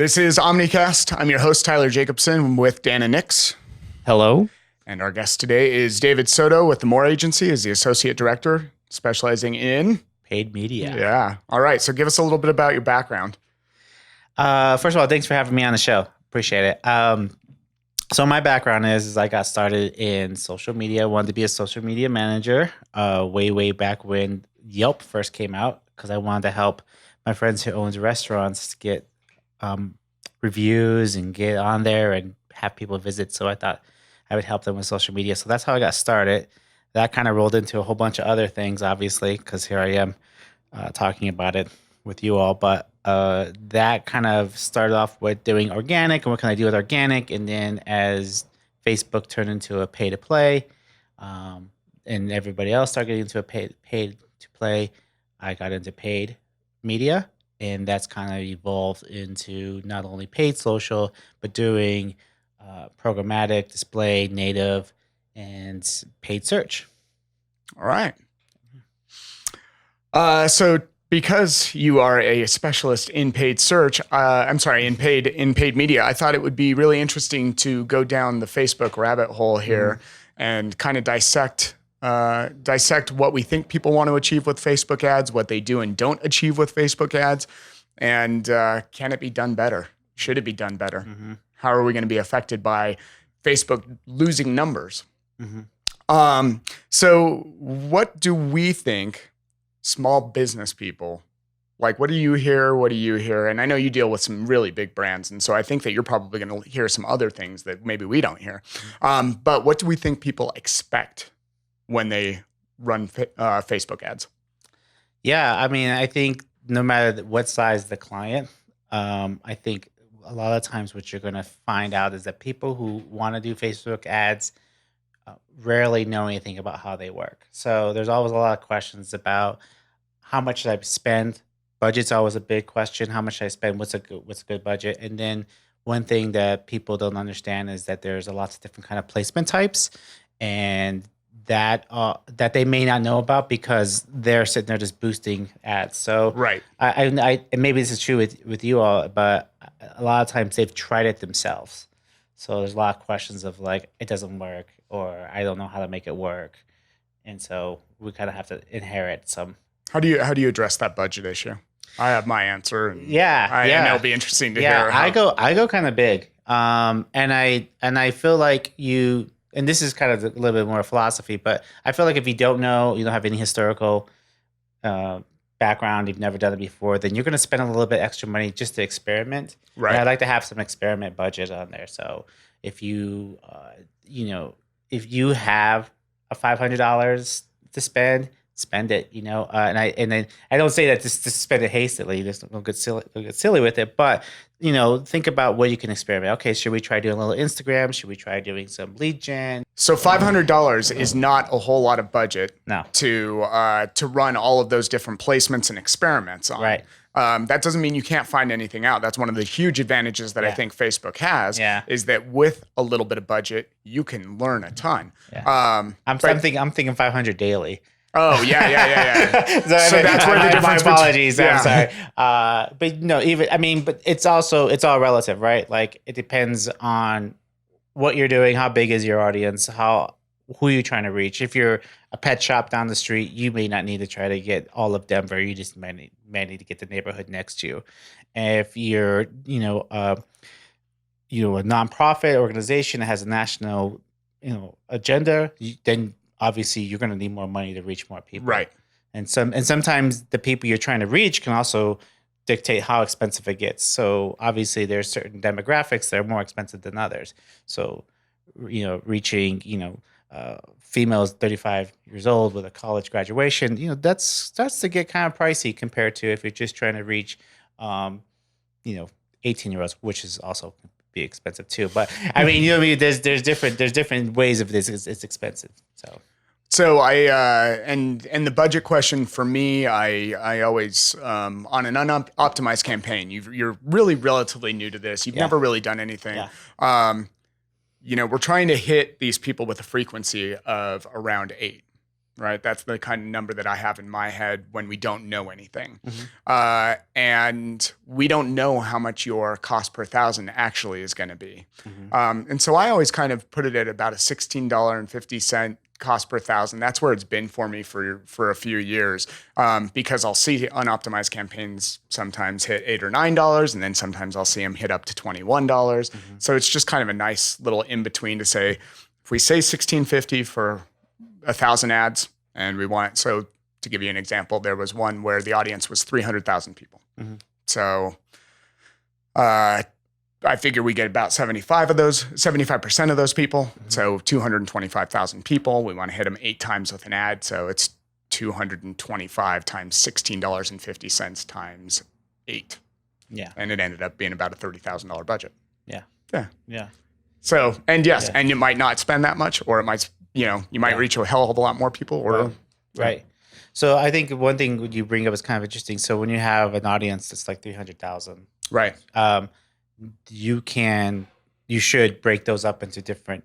This is Omnicast. I'm your host, Tyler Jacobson, with Dan and Nix. Hello. And our guest today is David Soto with the Moore Agency as the Associate Director, specializing in Paid media. Yeah. All right. So give us a little bit about your background. First of all, thanks for having me on the show. Appreciate it. So my background is I got started in social media. Wanted to be a social media manager way back when Yelp first came out because I wanted to help my friends who owns restaurants get reviews and get on there and have people visit. So I thought I would help them with social media. So that's how I got started. That kind of rolled into a whole bunch of other things, obviously, because here I am talking about it with you all. But that kind of started off with doing organic and what can I do with organic. And then as Facebook turned into a pay to play and everybody else started getting into a paid to play, I got into paid media. And that's kind of evolved into not only paid social, but doing programmatic, display, native, and paid search. All right. So because you are a specialist in paid search, in paid media, I thought it would be really interesting to go down the Facebook rabbit hole here and kind of dissect what we think people want to achieve with Facebook ads, what they do and don't achieve with Facebook ads, and can it be done better? Should it be done better? Mm-hmm. How are we going to be affected by Facebook losing numbers? Mm-hmm. So what do we think small business people, like, what do you hear? What do you hear? And I know you deal with some really big brands, and so I think that you're probably going to hear some other things that maybe we don't hear. But what do we think people expect when they run Facebook ads? Yeah, I mean, I think no matter what size the client, I think a lot of times what you're going to find out is that people who want to do Facebook ads rarely know anything about how they work. So there's always a lot of questions about how much should I spend. Budget's always a big question. How much should I spend? What's a good budget? And then one thing that people don't understand is that there's a lots of different kind of placement types, and that they may not know about because they're sitting there just boosting ads. So right, I and maybe this is true with you all, but a lot of times they've tried it themselves. So there's a lot of questions of like, it doesn't work, or I don't know how to make it work, and so we kind of have to inherit some. How do you address that budget issue? I have my answer. And and it'll be interesting to hear. I go kind of big, and I feel like you. And this is kind of a little bit more philosophy, but I feel like if you don't know, you don't have any historical background, you've never done it before, then you're going to spend a little bit extra money just to experiment. Right. And I'd like to have some experiment budget on there. So if you, if you have a $500 to spend it, and I don't say that just to spend it hastily. Just don't get silly with it, but think about what you can experiment. Okay, should we try doing a little Instagram? Should we try doing some lead gen? So $500 is not a whole lot of budget. No. To run all of those different placements and experiments on. Right. That doesn't mean you can't find anything out. That's one of the huge advantages that I think Facebook has. Yeah. Is that with a little bit of budget, you can learn a ton. Yeah. I'm thinking 500 daily. Oh yeah. So that's where the difference. My apologies. I'm sorry. But no, but it's all relative, right? Like it depends on what you're doing, how big is your audience, who you're trying to reach. If you're a pet shop down the street, you may not need to try to get all of Denver. You just may need to get the neighborhood next to you. And if you're, a nonprofit organization that has a national, agenda, then obviously you're going to need more money to reach more people. Right. And sometimes the people you're trying to reach can also dictate how expensive it gets. So obviously there's certain demographics that are more expensive than others. So, reaching, females 35 years old with a college graduation, that starts to get kind of pricey compared to if you're just trying to reach, 18-year-olds, which is also be expensive too. But I mean, there's different ways of this. It's expensive. So and the budget question for me, I always on an unoptimized campaign, you're really relatively new to this. You've never really done anything. Yeah. We're trying to hit these people with a frequency of around 8. right? That's the kind of number that I have in my head when we don't know anything. Mm-hmm. And we don't know how much your cost per thousand actually is going to be. Mm-hmm. And so I always kind of put it at about a $16.50 cost per thousand. That's where it's been for me for a few years, because I'll see unoptimized campaigns sometimes hit $8 or $9, and then sometimes I'll see them hit up to $21. Mm-hmm. So it's just kind of a nice little in between to say, if we say $16.50 for 1,000 ads, and we want, so to give you an example, there was one where the audience was 300,000 people. Mm-hmm. So I figure we get about 75% of those people. Mm-hmm. So 225,000 people. We want to hit them 8 times with an ad. So it's 225 times $16.50 times 8. Yeah. And it ended up being about a $30,000 budget. Yeah. Yeah. Yeah. So, and yes, Yeah. and you might not spend that much, or it might, you might Yeah. reach a hell of a lot more people, or Right. So I think one thing you bring up is kind of interesting. So when you have an audience that's like 300,000, right. You should break those up into different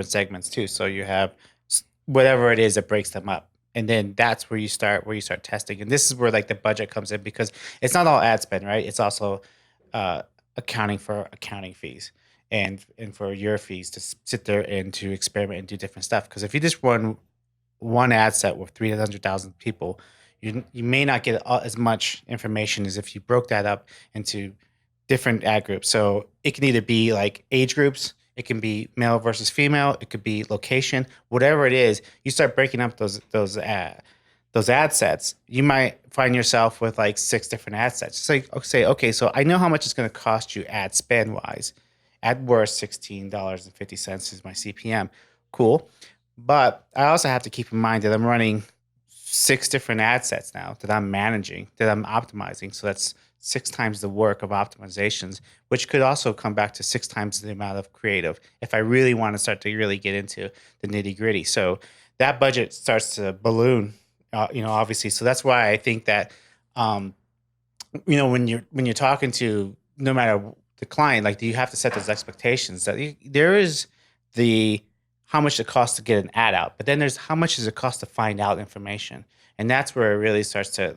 segments too. So you have whatever it is that breaks them up. And then that's where you start testing. And this is where like the budget comes in, because it's not all ad spend, right? It's also accounting for accounting fees and for your fees to sit there and to experiment and do different stuff. Because if you just run one ad set with 300,000 people, you may not get as much information as if you broke that up into different ad groups. So it can either be like age groups, it can be male versus female, it could be location, whatever it is. You start breaking up those ad sets, you might find yourself with like 6 different ad sets. It's like, okay, so I know how much it's going to cost you ad spend wise. At worst, $16.50 is my CPM. Cool. But I also have to keep in mind that I'm running 6 different ad sets now that I'm managing, that I'm optimizing. So that's 6 times the work of optimizations, which could also come back to 6 times the amount of creative if I really want to start to really get into the nitty gritty. So that budget starts to balloon, obviously. So that's why I think that, when you're talking to, no matter the client, like, do you have to set those expectations that there is how much it costs to get an ad out, but then there's how much does it cost to find out information. And that's where it really starts to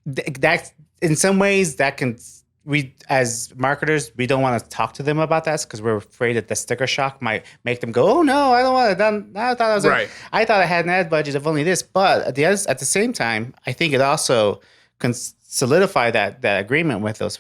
that in some ways that can, we as marketers, we don't want to talk to them about that because we're afraid that the sticker shock might make them go, oh no, I don't want it. I thought I thought I had an ad budget of only this. But at the same time, I think it also can solidify that agreement with those,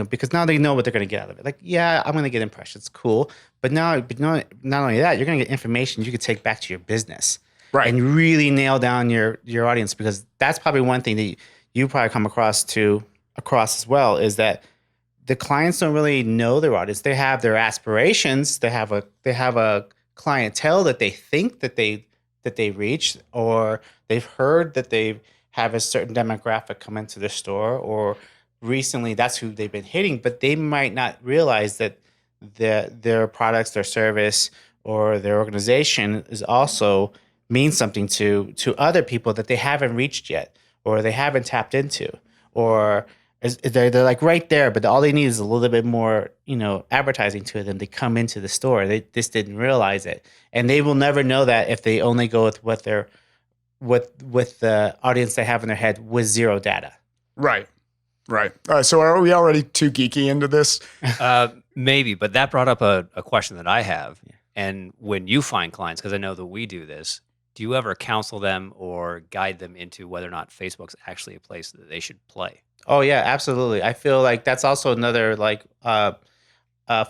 because now they know what they're going to get out of it. Like, yeah, I'm going to get impressions, cool. But not only that, you're going to get information you could take back to your business, right, and really nail down your audience, because that's probably one thing that you probably come across as well, is that the clients don't really know their audience. They have their aspirations. They have a clientele that they think that they reach, or they've heard that they have a certain demographic come into the store, or recently that's who they've been hitting, but they might not realize that their products, their service, or their organization is also means something to other people that they haven't reached yet, or they haven't tapped into, or they're like right there, but all they need is a little bit more, advertising to them. They come into the store, they just didn't realize it, and they will never know that if they only go with what they're with the audience they have in their head with zero data. Right. So are we already too geeky into this? Maybe, but that brought up a question that I have. Yeah. And when you find clients, because I know that we do this, do you ever counsel them or guide them into whether or not Facebook's actually a place that they should play? Oh yeah, absolutely. I feel like that's also another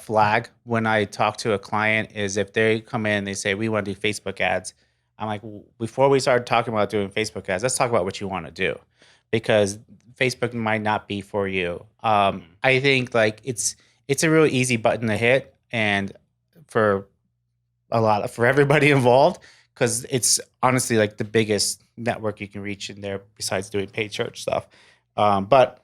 flag when I talk to a client, is if they come in and they say, we want to do Facebook ads. I'm like, before we start talking about doing Facebook ads, let's talk about what you want to do, because Facebook might not be for you. I think like it's a real easy button to hit, and for everybody involved, because it's honestly like the biggest network you can reach in there besides doing paid search stuff. But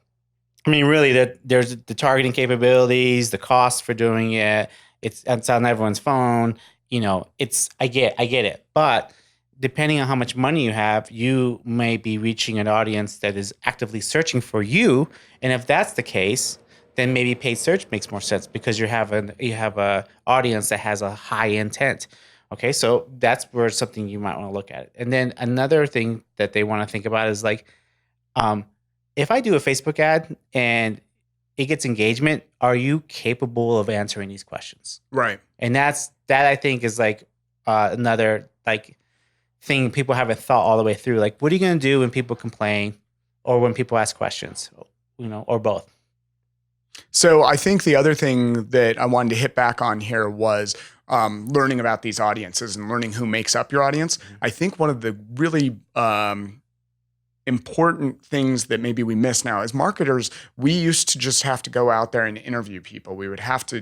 I mean, really, there's the targeting capabilities, the cost for doing it. It's on everyone's phone. I get it, but depending on how much money you have, you may be reaching an audience that is actively searching for you. And if that's the case, then maybe paid search makes more sense, because you have a audience that has a high intent. Okay, so that's where something you might want to look at. And then another thing that they want to think about is like, um, if I do a Facebook ad and it gets engagement, are you capable of answering these questions? Right. And that I think is like another like thing people haven't thought all the way through. Like, what are you going to do when people complain or when people ask questions, or both? So I think the other thing that I wanted to hit back on here was learning about these audiences and learning who makes up your audience. I think one of the really important things that maybe we miss now as marketers, we used to just have to go out there and interview people. We would have to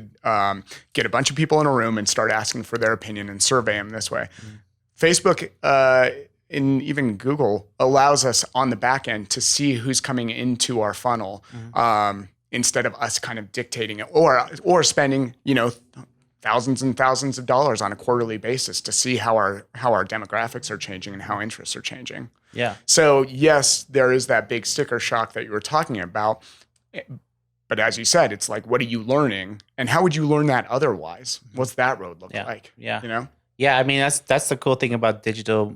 get a bunch of people in a room and start asking for their opinion and survey them this way. Facebook and even Google allows us on the back end to see who's coming into our funnel instead of us kind of dictating it or spending, thousands and thousands of dollars on a quarterly basis to see how our demographics are changing and how interests are changing. Yeah. So yes, there is that big sticker shock that you were talking about. But as you said, it's like, what are you learning? And how would you learn that otherwise? What's that road look like? Yeah. Yeah. I mean, that's the cool thing about digital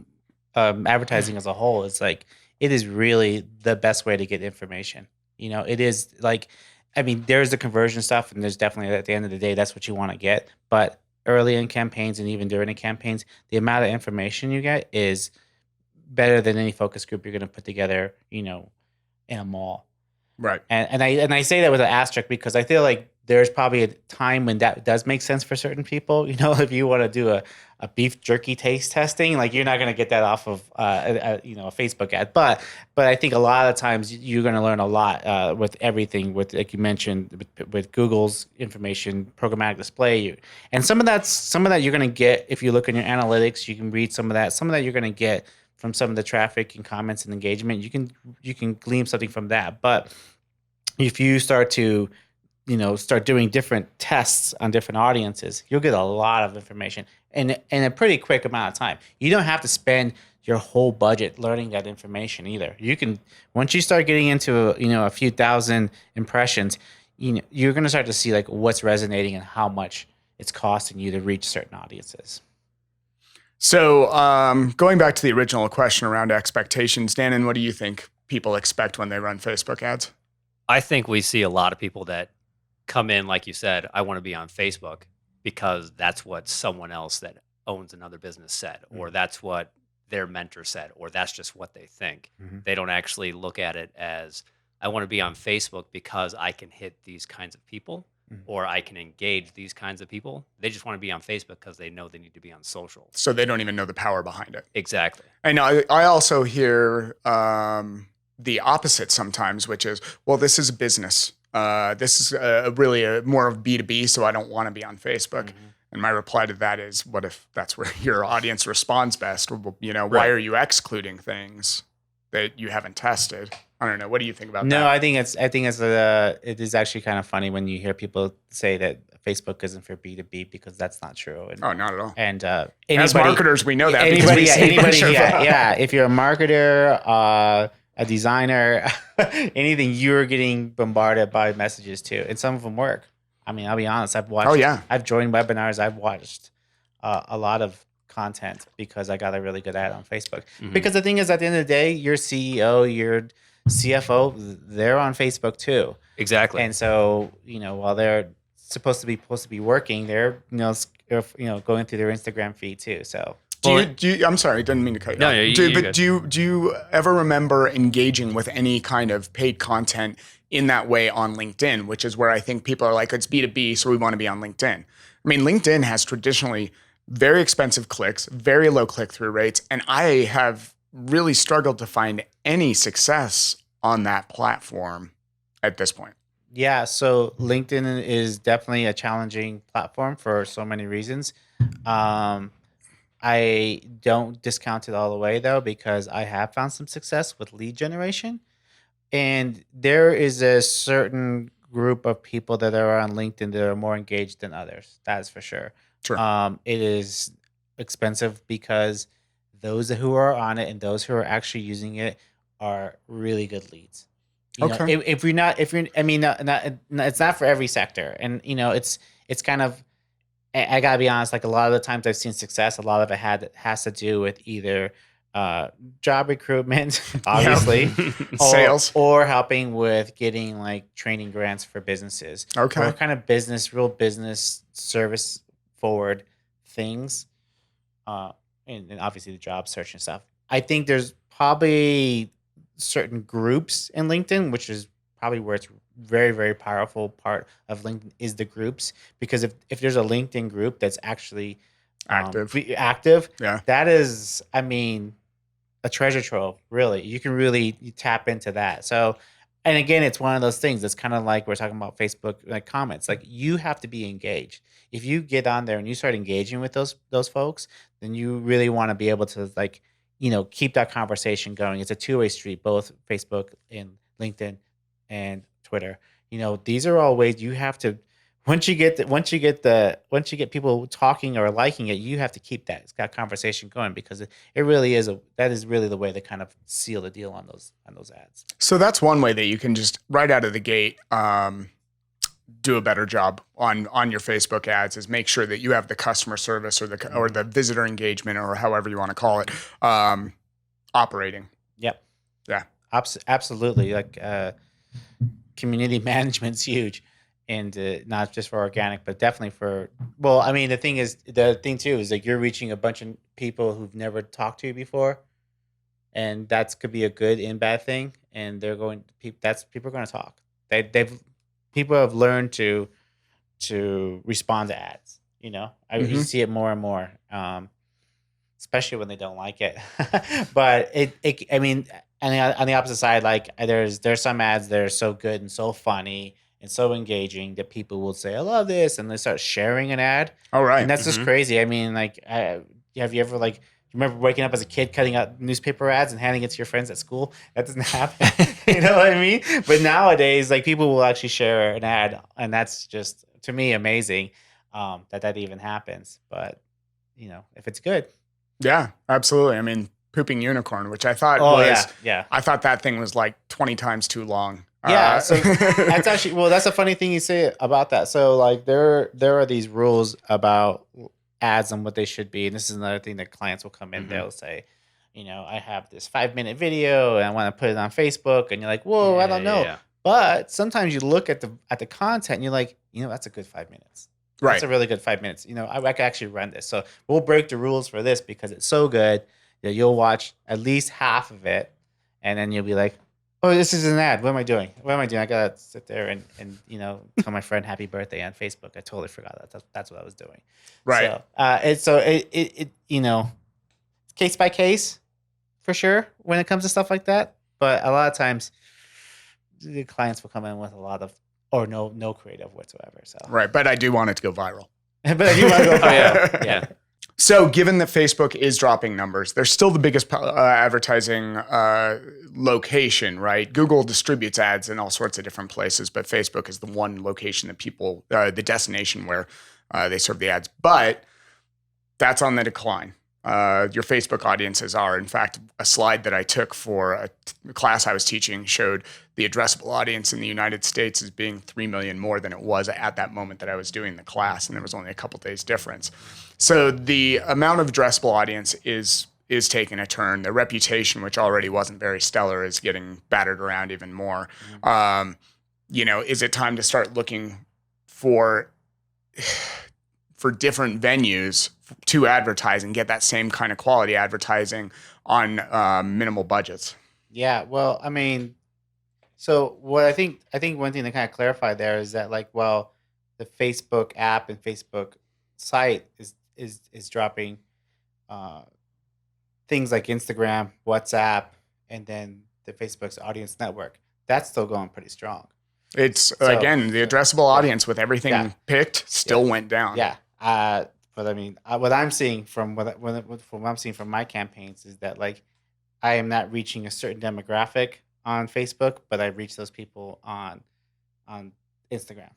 advertising as a whole. It's like, it is really the best way to get information. It is like, I mean, there's the conversion stuff, and there's definitely at the end of the day, that's what you want to get. But early in campaigns and even during the campaigns, the amount of information you get is better than any focus group you're going to put together, in a mall. Right. And I say that with an asterisk because I feel like there's probably a time when that does make sense for certain people. If you want to do a beef jerky taste testing, like you're not going to get that off of a Facebook ad. But I think a lot of times you're going to learn a lot with everything. With, like you mentioned, with Google's information, programmatic display, and some of that you're going to get if you look in your analytics. You can read some of that. Some of that you're going to get from some of the traffic and comments and engagement. You can glean something from that. But if you start to start doing different tests on different audiences, you'll get a lot of information in a pretty quick amount of time. You don't have to spend your whole budget learning that information either. You can, once you start getting into a few thousand impressions, you're going to start to see like what's resonating and how much it's costing you to reach certain audiences. So going back to the original question around expectations, Dan, what do you think people expect when they run Facebook ads? I think we see a lot of people that come in, like you said, I want to be on Facebook because that's what someone else that owns another business said, or that's what their mentor said, or that's just what they think. They don't actually look at it as, I want to be on Facebook because I can hit these kinds of people, or I can engage these kinds of people. They just want to be on Facebook because they know they need to be on social. So they don't even know the power behind it. Exactly. And I also hear the opposite sometimes, which is, well, this is a business. This is really more of B2B, so I don't want to be on Facebook. And my reply to that is, what if that's where your audience responds best? Why are you excluding things that you haven't tested? I don't know. What do you think about that? No, I think it is actually kind of funny when you hear people say that Facebook isn't for B2B because that's not true. And, oh, not at all. And as marketers, we know that. Anybody, if you're a marketer, a designer, anything, you're getting bombarded by messages too, and some of them work. I mean, I'll be honest. I've joined webinars. I've watched a lot of content because I got a really good ad on Facebook. Because the thing is, at the end of the day, your CEO, your CFO, they're on Facebook too. Exactly. And so, while they're supposed to be working, they're going through their Instagram feed too. So. Do you, I'm sorry, I didn't mean to cut you off. Do you ever remember engaging with any kind of paid content in that way on LinkedIn, which is where I think people are like, it's B2B, so we want to be on LinkedIn. I mean, LinkedIn has traditionally very expensive clicks, very low click-through rates, and I have really struggled to find any success on that platform at this point. Yeah, so LinkedIn is definitely a challenging platform for so many reasons. I don't discount it all the way though, because I have found some success with lead generation. And there is a certain group of people that are on LinkedIn that are more engaged than others. That's for sure. Sure. It is expensive because those who are on it and those who are actually using it are really good leads. Okay. It's not for every sector. And, it's kind of, I gotta be honest, like a lot of the times I've seen success, a lot of it has to do with either job recruitment, Yep. obviously, Sales. or helping with getting like training grants for businesses or Okay. kind of real business service forward things. Uh, and obviously the job search and stuff. I think there's probably certain groups in LinkedIn, which is probably where it's very, very powerful part of LinkedIn is the groups. Because if there's a LinkedIn group that's actually Active. active, Yeah. that is, I mean, a treasure trove, really. You can really tap into that. So, and again, it's one of those things. It's kind of like we're talking about Facebook like comments. Like you have to be engaged. If you get on there and you start engaging with those folks, then you really want to be able to like, keep that conversation going. It's a two-way street, both Facebook and LinkedIn and Twitter. These are all ways you have to once you get people talking or liking it, you have to keep that conversation going because it really that is really the way to kind of seal the deal on those ads. So that's one way that you can just right out of the gate do a better job on your Facebook ads is make sure that you have the customer service or the visitor engagement or however you want to call it operating. Yep. Yeah. Absolutely. Like community management's huge, and not just for organic, but definitely for. Well, I mean, the thing too is like you're reaching a bunch of people who've never talked to you before, and that could be a good and bad thing. And people are going to talk. People have learned to respond to ads. You Mhm. see it more and more, especially when they don't like it. But I mean, on the opposite side, like there's some ads that are so good and so funny and so engaging that people will say, "I love this," and they start sharing an ad, All right. and that's just crazy. I mean, like, have you ever like? You remember waking up as a kid, cutting out newspaper ads and handing it to your friends at school? That doesn't happen. You know what I mean? But nowadays, like people will actually share an ad, and that's just to me amazing that even happens. But if it's good, Yeah, absolutely. I mean, pooping unicorn, which I thought yeah. I thought that thing was like 20 times too long. Yeah, so that's actually that's a funny thing you say about that. So like there are these rules about ads and what they should be, and this is another thing that clients will come in. They'll say, I have this 5-minute video and I want to put it on Facebook, and you're like, whoa, I don't know. Yeah. But sometimes you look at the content and you're like, that's a good 5 minutes. Right. That's a really good 5 minutes. I could actually run this. So we'll break the rules for this because it's so good that you'll watch at least half of it, and then you'll be like, oh, this is an ad. What am I doing? I gotta sit there and tell my friend happy birthday on Facebook. I totally forgot that's what I was doing. Right. So it case by case for sure when it comes to stuff like that. But a lot of times the clients will come in with a lot of or no creative whatsoever. So Right. But I do want it to go viral. but I do want to go. Yeah. So, given that Facebook is dropping numbers, they're still the biggest advertising location, right? Google distributes ads in all sorts of different places, but Facebook is the one location that people, the destination where they serve the ads. But that's on the decline. Your Facebook audiences are. In fact, a slide that I took for a class I was teaching showed the addressable audience in the United States as being 3 million more than it was at that moment that I was doing the class, and there was only a couple days difference. So the amount of addressable audience is taking a turn. The reputation, which already wasn't very stellar, is getting battered around even more. Is it time to start looking for different venues to advertise and get that same kind of quality advertising on minimal budgets? Yeah, well, I mean, so what I think one thing to kind of clarify there is that the Facebook app and Facebook site is dropping things like Instagram, WhatsApp, and then the Facebook's audience network. That's still going pretty strong. It's again the addressable audience with everything picked still went down. Yeah, but I mean, what I'm seeing from what I'm seeing from my campaigns is that I am not reaching a certain demographic on Facebook, but I reach those people on Instagram.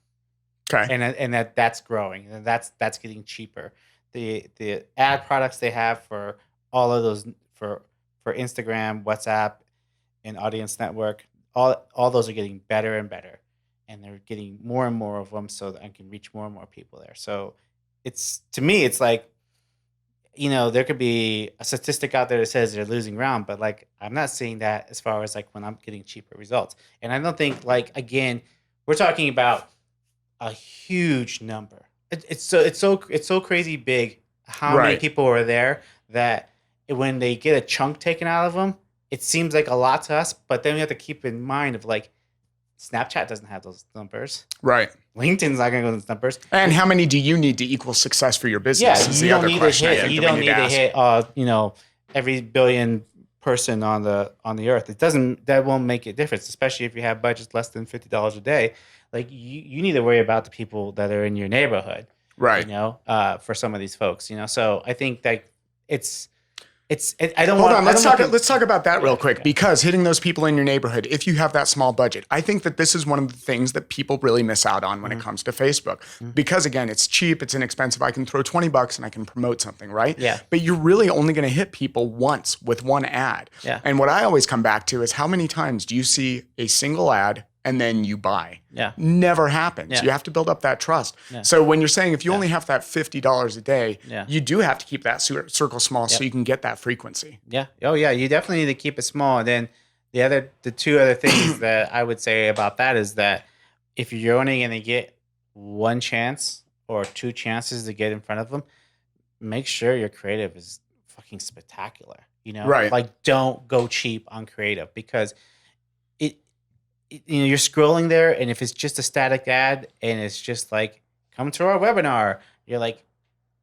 Okay. And that's growing, and that's getting cheaper. The ad products they have for all of those for Instagram, WhatsApp, and Audience Network, all those are getting better and better, and they're getting more and more of them, so that I can reach more and more people there. So it's to me, it's like, there could be a statistic out there that says they're losing ground, but like I'm not seeing that as far as like when I'm getting cheaper results. And I don't think like again, we're talking about a huge number. It's so crazy big how many Right. people are there that when they get a chunk taken out of them, it seems like a lot to us. But then we have to keep in mind of like Snapchat doesn't have those numbers. Right. LinkedIn's not going to go those numbers. And how many do you need to equal success for your business? Yeah, is you the don't other need to question I hit. think You that we don't need to ask. hit. Every billion person on the earth. It doesn't. That won't make a difference, especially if you have budgets less than $50 a day. Like you need to worry about the people that are in your neighborhood. Right. For some of these folks. So I think that it's. I don't Hold want. on, let's talk about that real quick, yeah. because hitting those people in your neighborhood, if you have that small budget, I think that this is one of the things that people really miss out on when it comes to Facebook. Because again, it's cheap, it's inexpensive. I can throw $20 and I can promote something, right? Yeah. But you're really only going to hit people once with one ad. Yeah. And what I always come back to is how many times do you see a single ad and then you buy? Yeah. Never happens. Yeah. You have to build up that trust. Yeah. So when you're saying if you only have that $50 a day, Yeah. you do have to keep that circle small so you can get that frequency. Yeah. Oh, yeah. You definitely need to keep it small. And then the two other things that I would say about that is that if you're only going to get one chance or two chances to get in front of them, make sure your creative is fucking spectacular. Right. Like don't go cheap on creative because you're scrolling there, and if it's just a static ad and it's just like come to our webinar, you're like,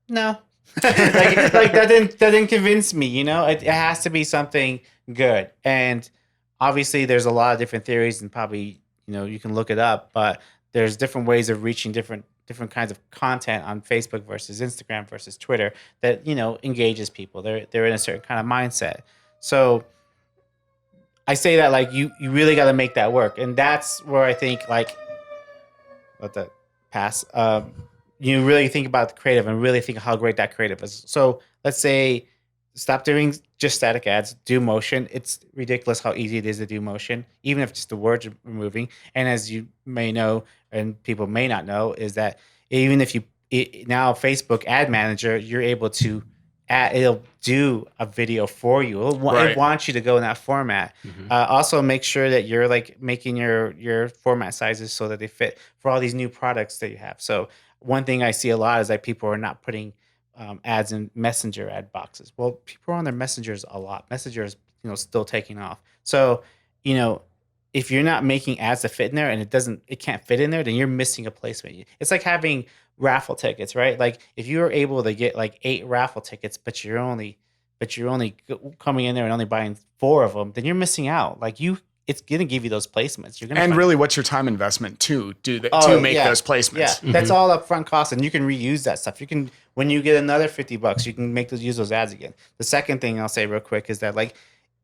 no. like that didn't convince me. It has to be something good. And obviously there's a lot of different theories, and probably you can look it up, but there's different ways of reaching different kinds of content on Facebook versus Instagram versus Twitter that engages people. They're in a certain kind of mindset. So I say that like you really got to make that work, and that's where I think like let that pass. You really think about the creative and really think how great that creative is. So let's say stop doing just static ads, do motion. It's ridiculous how easy it is to do motion, even if just the words are moving. And as you may know, and people may not know, is that even if now Facebook Ad Manager, you're able to it'll do a video for you. It wants you to go in that format. Also, make sure that you're like making your format sizes so that they fit for all these new products that you have. So one thing I see a lot is that people are not putting ads in Messenger ad boxes. Well, people are on their Messengers a lot. Messenger is still taking off. So if you're not making ads that fit in there and it can't fit in there, then you're missing a placement. It's like having raffle tickets, right? Like if you were able to get like 8 raffle tickets, but you're only coming in there and only buying 4 of them, then you're missing out. Like it's gonna give you those placements. You're gonna really, what's your time investment to make those placements? Yeah, that's all upfront cost, and you can reuse that stuff. You can when you get another $50, you can use those ads again. The second thing I'll say real quick is that like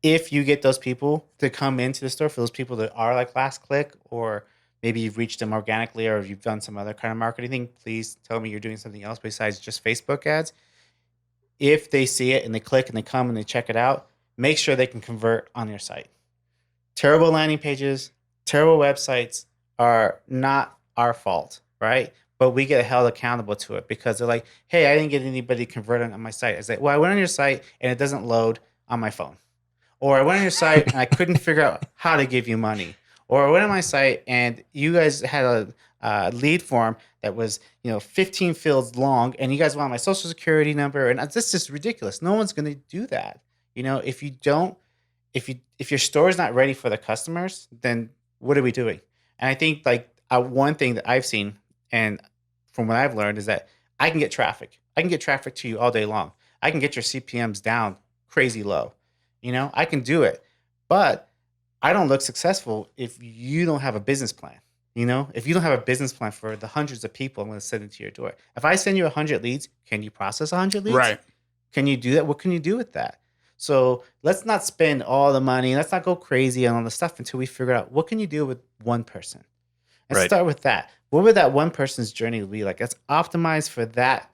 if you get those people to come into the store, for those people that are like last click, or maybe you've reached them organically, or you've done some other kind of marketing thing, please tell me you're doing something else besides just Facebook ads. If they see it and they click and they come and they check it out, make sure they can convert on your site. Terrible landing pages, terrible websites are not our fault, right? But we get held accountable to it because they're like, hey, I didn't get anybody converting on my site. I say, well, I went on your site and it doesn't load on my phone. Or I went on your site and I couldn't figure out how to give you money. Or I went on my site and you guys had a lead form that was 15 fields long, and you guys want my social security number, and this is ridiculous. No one's going to do that. If your store is not ready for the customers, then what are we doing? And I think like one thing that I've seen, and from what I've learned, is that I can get traffic. I can get traffic to you all day long. I can get your CPMs down crazy low. I can do it, but I don't look successful if you don't have a business plan. If you don't have a business plan for the hundreds of people I'm going to send into your door. If I send you 100 leads, can you process 100 leads? Right. Can you do that? What can you do with that? So let's not spend all the money. Let's not go crazy on all the stuff until we figure out what can you do with one person. Let's start with that. What would that one person's journey be like? Let's optimize for that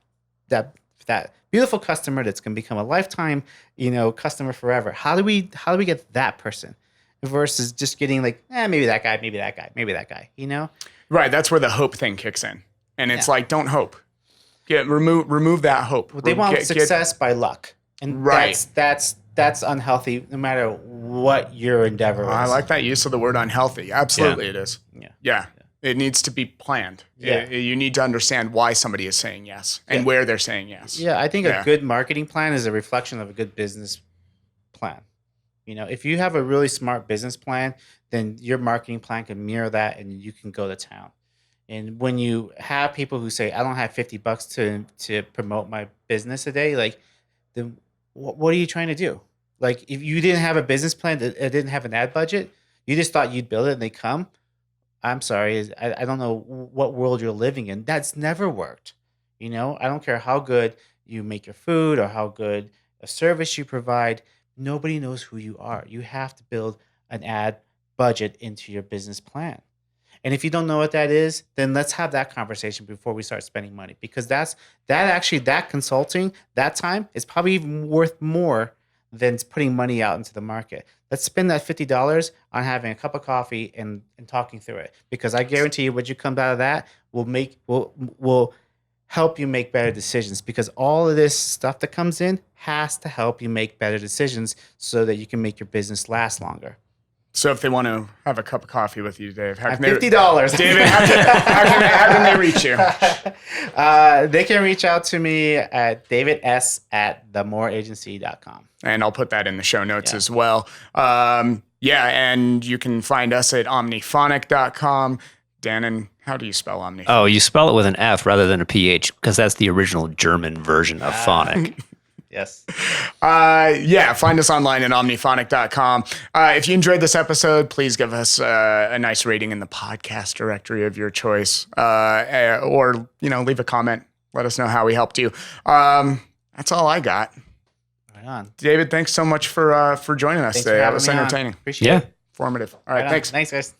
beautiful customer that's going to become a lifetime, customer forever. How do we get that person versus just getting like, maybe that guy, maybe that guy. Right. That's where the hope thing kicks in. And it's like, don't hope. remove that hope. Well, they want success by luck, and Right. that's unhealthy. No matter what your endeavor is. I like that use of the word unhealthy. Absolutely, it is. Yeah. It needs to be planned. Yeah. You need to understand why somebody is saying yes and where they're saying yes. Yeah, I think a good marketing plan is a reflection of a good business plan. You know, if you have a really smart business plan, then your marketing plan can mirror that, and you can go to town. And when you have people who say, "I don't have $50 to promote my business a day," like, then what are you trying to do? Like, if you didn't have a business plan, it didn't have an ad budget, you just thought you'd build it and they come. I'm sorry, I don't know what world you're living in. That's never worked. You know, I don't care how good you make your food or how good a service you provide. Nobody knows who you are. You have to build an ad budget into your business plan. And if you don't know what that is, then let's have that conversation before we start spending money, because that consulting, that time is probably even worth more than putting money out into the market. Let's spend that $50 on having a cup of coffee and talking through it, because I guarantee you what you come out of that will help you make better decisions, because all of this stuff that comes in has to help you make better decisions so that you can make your business last longer. So if they want to have a cup of coffee with you, Dave, how can $50. David, how can they reach you? They can reach out to me at davids@themoreagency.com. And I'll put that in the show notes as well. And you can find us at omniphonic.com. Dannon, how do you spell omniphonic? Oh, you spell it with an F rather than a PH, because that's the original German version of phonic. Yes. Find us online at omniphonic.com. If you enjoyed this episode, please give us a nice rating in the podcast directory of your choice, or leave a comment. Let us know how we helped you. That's all I got. Right on. David, thanks so much for joining us today. That was entertaining. Appreciate it. Informative. All right, thanks. Thanks, guys.